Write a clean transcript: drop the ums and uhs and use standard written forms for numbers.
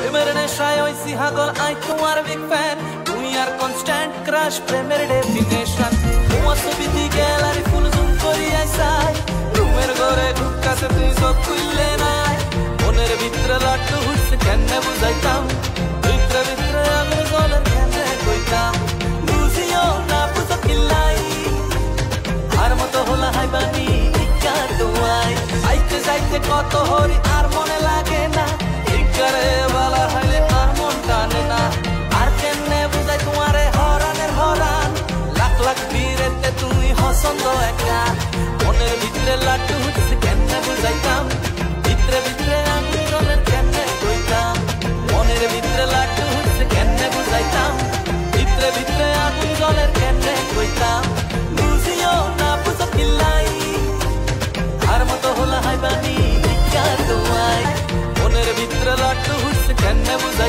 প্রেমের নেশায় হইছি হাগল আই তোমার বিগ ফ্যান তুমি আর কনস্ট্যান্ট ক্রাশ প্রেমের ডেফিনেশন তোমার ছবি দি গ্যালারি ফুল জুম করি আইসাই রুমের ঘরে ঢুকাছে তুই সব খুললে নাই মনের ভিতরে লাট্টু হুইছে কেনে বুঝাইতাম ভিতরে ভিতরে আগুন জ্বলে কেনে কইতাম বুঝিও না বুঝো কিল্লাই আর মতো হলা হাইবানি ইকার দোয়াই আইতে যাইতে কত হরি আর মনে লাগে না ইকারে বালা হাইলে আর মন টানে না আর কেনে বুঝাই তোমারে হরানের হরান লাখ লাখ ভিড়েতে তুমি হসন্দ একা মনের ভিতরে লাট্টু হুইছে কেনে বুঝাইতাম ভিতরে ভিতরে আগুন জ্বলে কেনে কইতাম মনের ভিতরে লাট্টু হুইছে কেনে বুঝাইতাম ভিতরে ভিতরে আগুন জ্বলে কেনে কইতাম বুঝিও না বুঝো কিল্লাই আর মতো হলা হাইবানি ইকার দোয়াই মনের ভিতরে লাট্টু হুইছে কেনে বুঝাইতাম